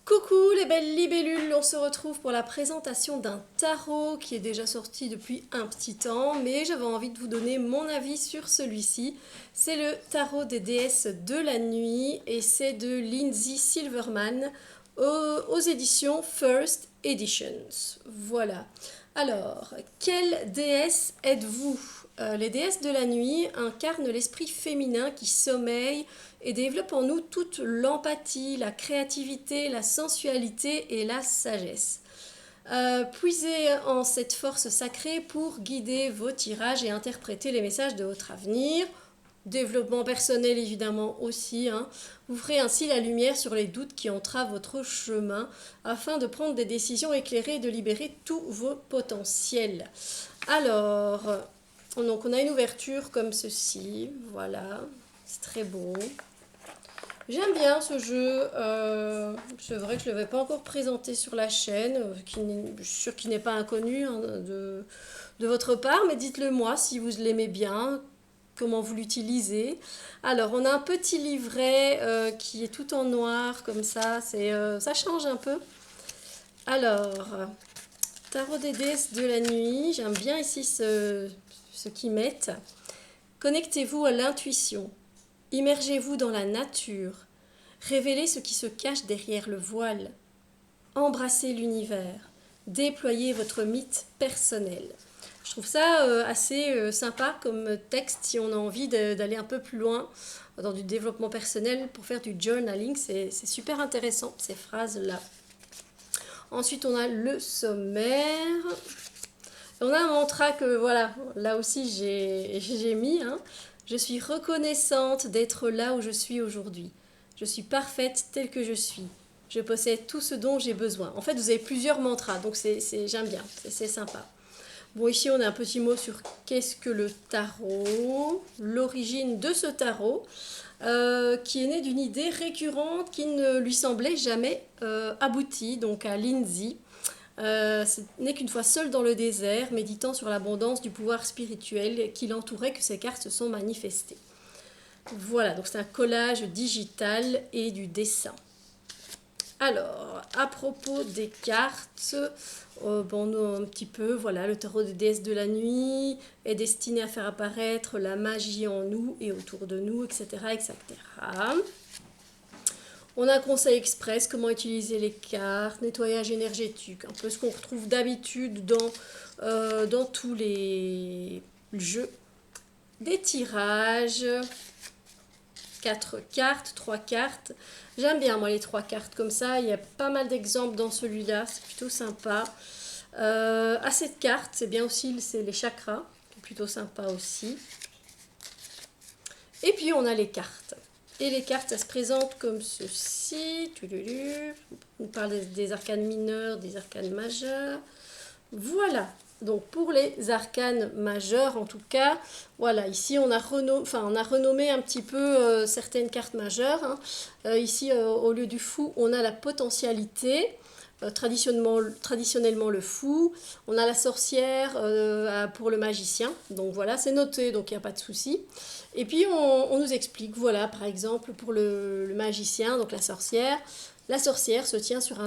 Coucou les belles libellules, on se retrouve pour la présentation d'un tarot qui est déjà sorti depuis un petit temps, mais j'avais envie de vous donner mon avis sur celui-ci. C'est le tarot des déesses de la nuit et c'est de Lindsay Silverman aux éditions First Editions. Voilà. Alors, quelle déesse êtes-vous? Les déesses de la nuit incarnent l'esprit féminin qui sommeille et développe en nous toute l'empathie, la créativité, la sensualité et la sagesse. Puisez en cette force sacrée pour guider vos tirages et interpréter les messages de votre avenir. Développement personnel évidemment aussi. Vous ferez ainsi la lumière sur les doutes qui entravent votre chemin afin de prendre des décisions éclairées et de libérer tous vos potentiels. Alors, donc on a une ouverture comme ceci, voilà, c'est très beau. J'aime bien ce jeu, c'est vrai que je ne l'avais pas encore présenté sur la chaîne, je suis sûre qu'il n'est pas inconnu de votre part, mais dites-le moi si vous l'aimez bien, comment vous l'utilisez. Alors on a un petit livret qui est tout en noir comme ça change un peu. Alors, tarot des déesses de la nuit, j'aime bien ici ce qu'ils mettent. Connectez-vous à l'intuition. Immergez-vous dans la nature. Révélez ce qui se cache derrière le voile. Embrassez l'univers. Déployez votre mythe personnel. Je trouve ça assez sympa comme texte si on a envie d'aller un peu plus loin dans du développement personnel pour faire du journaling. C'est super intéressant ces phrases-là. Ensuite, on a le sommaire. On a un mantra que, voilà, là aussi j'ai mis. Je suis reconnaissante d'être là où je suis aujourd'hui. Je suis parfaite telle que je suis. Je possède tout ce dont j'ai besoin. En fait, vous avez plusieurs mantras, donc j'aime bien, c'est sympa. Bon, ici, on a un petit mot sur qu'est-ce que le tarot, l'origine de ce tarot, qui est né d'une idée récurrente qui ne lui semblait jamais aboutie, donc à Lindsay. Ce n'est qu'une fois seul dans le désert, méditant sur l'abondance du pouvoir spirituel qui l'entourait que ces cartes se sont manifestées. Voilà, donc c'est un collage digital et du dessin. Alors, à propos des cartes, un petit peu, voilà, le tarot des déesses de la nuit est destiné à faire apparaître la magie en nous et autour de nous, etc., etc. On a un conseil express, comment utiliser les cartes, nettoyage énergétique, un peu ce qu'on retrouve d'habitude dans tous les jeux. Des tirages, 4 cartes, 3 cartes. J'aime bien moi les 3 cartes comme ça, il y a pas mal d'exemples dans celui-là, c'est plutôt sympa. À cette carte, c'est bien aussi c'est les chakras, qui est plutôt sympa aussi. Et puis on a les cartes. Et les cartes, ça se présente comme ceci. On parle des arcanes mineurs, des arcanes majeurs. Voilà. Donc pour les arcanes majeurs, en tout cas, voilà, ici on a renommé un petit peu certaines cartes majeures. Ici, au lieu du fou, on a la potentialité. Traditionnellement le fou, on a la sorcière pour le magicien, donc voilà, c'est noté, donc il n'y a pas de souci. Et puis on nous explique, voilà, par exemple pour le magicien, donc la sorcière se tient sur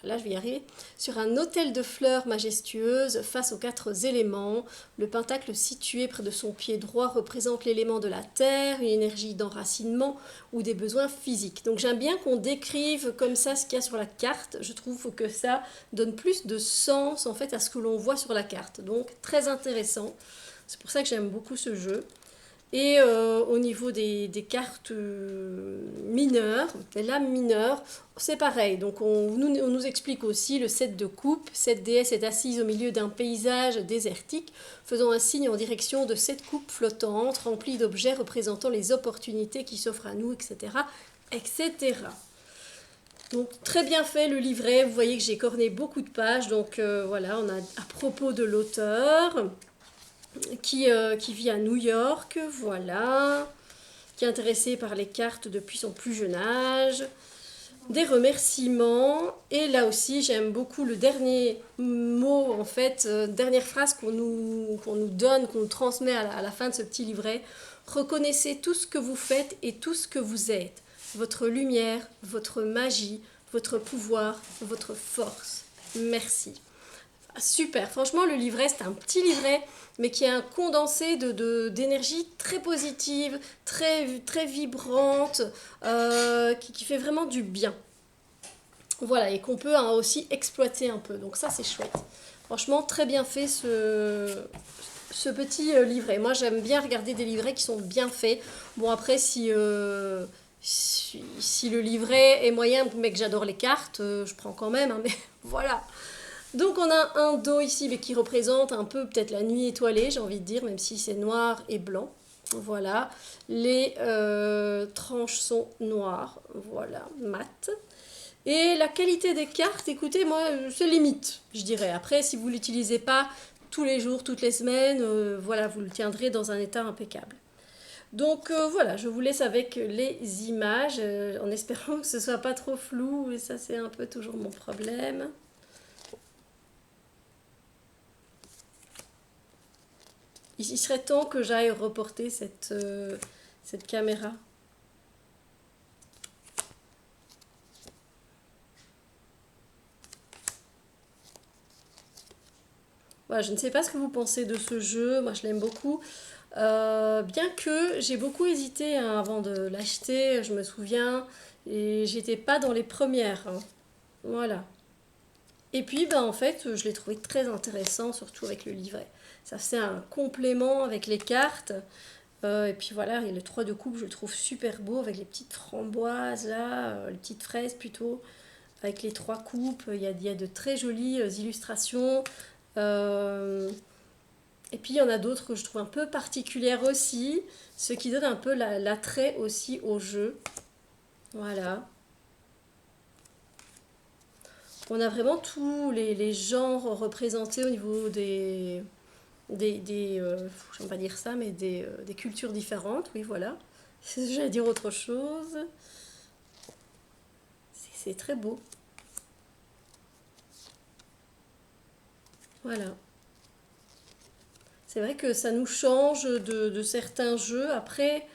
là je vais y arriver, sur un autel de fleurs majestueuses face aux 4 éléments. Le pentacle situé près de son pied droit représente l'élément de la terre, une énergie d'enracinement ou des besoins physiques. Donc j'aime bien qu'on décrive comme ça ce qu'il y a sur la carte. Je trouve que ça donne plus de sens en fait à ce que l'on voit sur la carte. Donc très intéressant. C'est pour ça que j'aime beaucoup ce jeu. Et au niveau des cartes mineures, des lames mineures, c'est pareil. Donc on nous explique aussi le 7 de coupe. Cette déesse est assise au milieu d'un paysage désertique, faisant un signe en direction de 7 coupes flottantes, remplies d'objets représentant les opportunités qui s'offrent à nous, etc., etc. Donc très bien fait le livret. Vous voyez que j'ai corné beaucoup de pages. Donc voilà, on a à propos de l'auteur qui vit à New York, voilà, qui est intéressé par les cartes depuis son plus jeune âge, des remerciements, et là aussi j'aime beaucoup le dernier mot, en fait, dernière phrase qu'on nous donne, qu'on nous transmet à la fin de ce petit livret. Reconnaissez tout ce que vous faites et tout ce que vous êtes. votre lumière, votre magie, votre pouvoir, votre force. Merci. Super, franchement le livret c'est un petit livret mais qui est un condensé d'énergie très positive, très vibrante, qui fait vraiment du bien. Voilà, et qu'on peut aussi exploiter un peu, donc ça c'est chouette. Franchement très bien fait ce petit livret. Moi j'aime bien regarder des livrets qui sont bien faits. Bon après si le livret est moyen mais que j'adore les cartes, je prends quand même, hein, mais voilà. Donc on a un dos ici mais qui représente un peu peut-être la nuit étoilée, j'ai envie de dire, même si c'est noir et blanc. Voilà, les tranches sont noires, voilà, mat. Et la qualité des cartes, écoutez, moi, c'est limite, je dirais. Après, si vous ne l'utilisez pas tous les jours, toutes les semaines, voilà, vous le tiendrez dans un état impeccable. Donc voilà, je vous laisse avec les images, en espérant que ce soit pas trop flou, et ça c'est un peu toujours mon problème. Il serait temps que j'aille reporter cette caméra. Voilà, je ne sais pas ce que vous pensez de ce jeu, moi je l'aime beaucoup. Bien que j'ai beaucoup hésité hein, avant de l'acheter, je me souviens, et j'étais pas dans les premières. Hein. Voilà. Et puis, ben, en fait, je l'ai trouvé très intéressant, surtout avec le livret. Ça fait un complément avec les cartes. Et puis voilà, et le 3 de coupe, je le trouve super beau avec les petites framboises là, les petites fraises plutôt, avec les 3 coupes. Il y a de très jolies illustrations. Euh, et puis il y en a d'autres que je trouve un peu particulières aussi, ce qui donne un peu l'attrait aussi au jeu. Voilà. On a vraiment tous les genres représentés au niveau j'aime pas dire ça, mais des cultures différentes, oui, voilà. J'allais dire autre chose. C'est très beau. Voilà. C'est vrai que ça nous change de certains jeux. Après,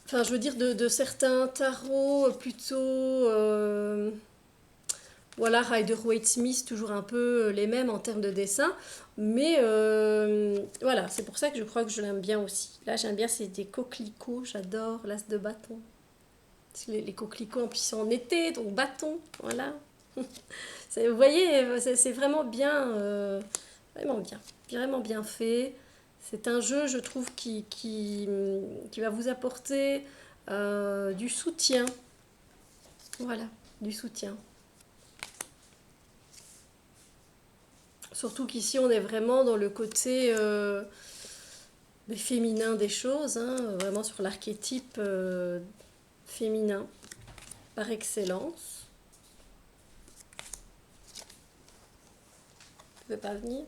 enfin, je veux dire de certains tarots plutôt. Voilà, Rider-Waite-Smith, toujours un peu les mêmes en termes de dessin. Mais voilà, c'est pour ça que je crois que je l'aime bien aussi. Là, j'aime bien, c'est des coquelicots, j'adore l'as de bâton. Les coquelicots en plus sont en été, donc bâton, voilà. Vous voyez, c'est vraiment bien fait. C'est un jeu, je trouve, qui va vous apporter du soutien. Voilà, du soutien. Surtout qu'ici, on est vraiment dans le côté féminin des choses, hein, vraiment sur l'archétype féminin par excellence. Tu veux pas venir?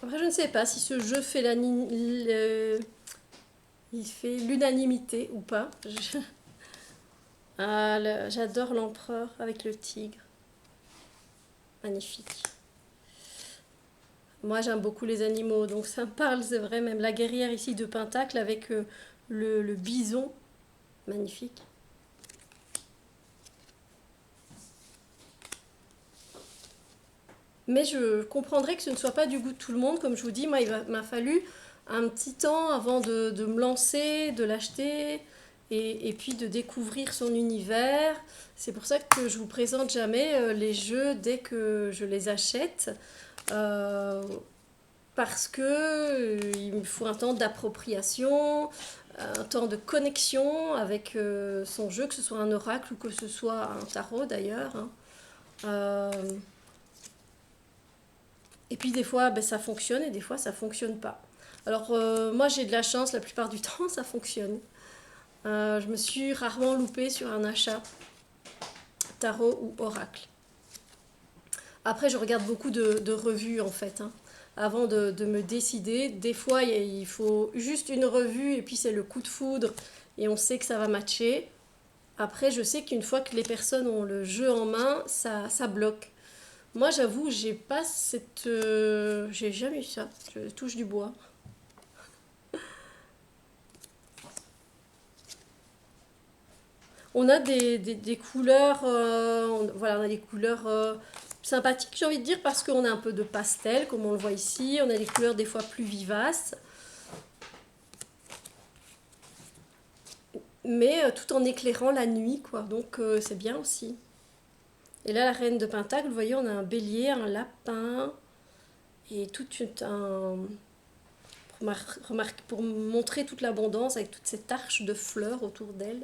Après, je ne sais pas si ce jeu fait il fait l'unanimité ou pas. Ah, j'adore l'empereur avec le tigre. Magnifique. Moi, j'aime beaucoup les animaux, donc ça me parle, c'est vrai. Même la guerrière ici de Pentacle avec le bison. Magnifique. Mais je comprendrais que ce ne soit pas du goût de tout le monde. Comme je vous dis, moi, m'a fallu un petit temps avant de me lancer, de l'acheter et puis de découvrir son univers. C'est pour ça que je vous présente jamais les jeux dès que je les achète. Parce que il me faut un temps d'appropriation, un temps de connexion avec son jeu, que ce soit un oracle ou que ce soit un tarot d'ailleurs. Hein. Euh, et puis des fois, ben, ça fonctionne et des fois, ça fonctionne pas. Alors moi, j'ai de la chance, la plupart du temps, ça fonctionne. Je me suis rarement loupée sur un achat tarot ou oracle. Après, je regarde beaucoup de revues en fait. Hein, avant de me décider. Des fois, il faut juste une revue et puis c'est le coup de foudre et on sait que ça va matcher. Après, je sais qu'une fois que les personnes ont le jeu en main, ça bloque. Moi, j'avoue, j'ai pas cette... j'ai jamais eu ça. Je touche du bois. On a des couleurs... voilà, on a des couleurs sympathiques, j'ai envie de dire, parce qu'on a un peu de pastel, comme on le voit ici. On a des couleurs des fois plus vivaces. Mais tout en éclairant la nuit, quoi. Donc, c'est bien aussi. Et là, la reine de Pentacle, vous voyez, on a un bélier, un lapin et tout un... Pour montrer toute l'abondance avec toute cette arche de fleurs autour d'elle.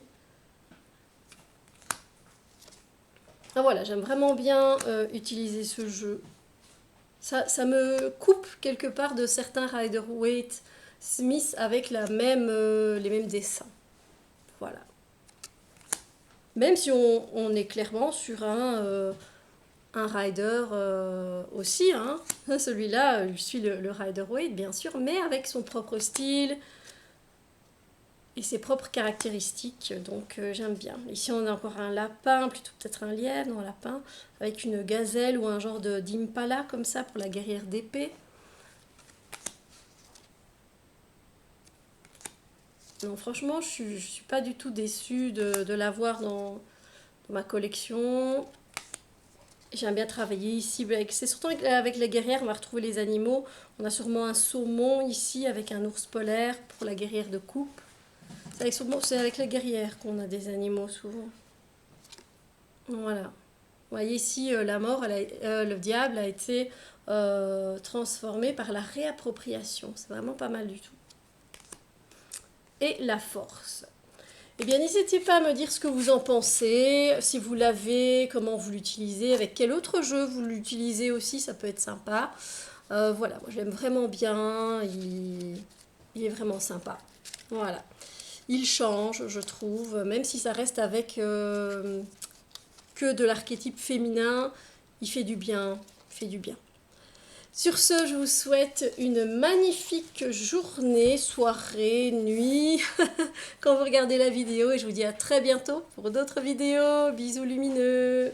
Ah voilà, j'aime vraiment bien utiliser ce jeu. Ça me coupe quelque part de certains Rider-Waite Smith avec les mêmes dessins. Voilà. Même si on est clairement sur un rider aussi, hein. Celui-là, je suis le Rider-Waite, bien sûr, mais avec son propre style et ses propres caractéristiques, donc j'aime bien. Ici, on a encore un lapin, plutôt peut-être un lièvre, non, un lapin, avec une gazelle ou un genre d'impala, comme ça, pour la guerrière d'épée. Non, franchement, je suis pas du tout déçue de l'avoir dans ma collection. J'aime bien travailler ici. C'est surtout avec la guerrière, on va retrouver les animaux. On a sûrement un saumon ici avec un ours polaire pour la guerrière de coupe. C'est avec la guerrière qu'on a des animaux souvent. Voilà. Vous voyez ici, la mort, le diable a été transformé par la réappropriation. C'est vraiment pas mal du tout. Et la force. Eh bien, n'hésitez pas à me dire ce que vous en pensez, si vous l'avez, comment vous l'utilisez, avec quel autre jeu vous l'utilisez aussi, ça peut être sympa. Voilà, moi j'aime vraiment bien, il est vraiment sympa. Voilà. Il change, je trouve, même si ça reste avec que de l'archétype féminin, il fait du bien, il fait du bien. Sur ce, je vous souhaite une magnifique journée, soirée, nuit, quand vous regardez la vidéo, et je vous dis à très bientôt pour d'autres vidéos. Bisous lumineux!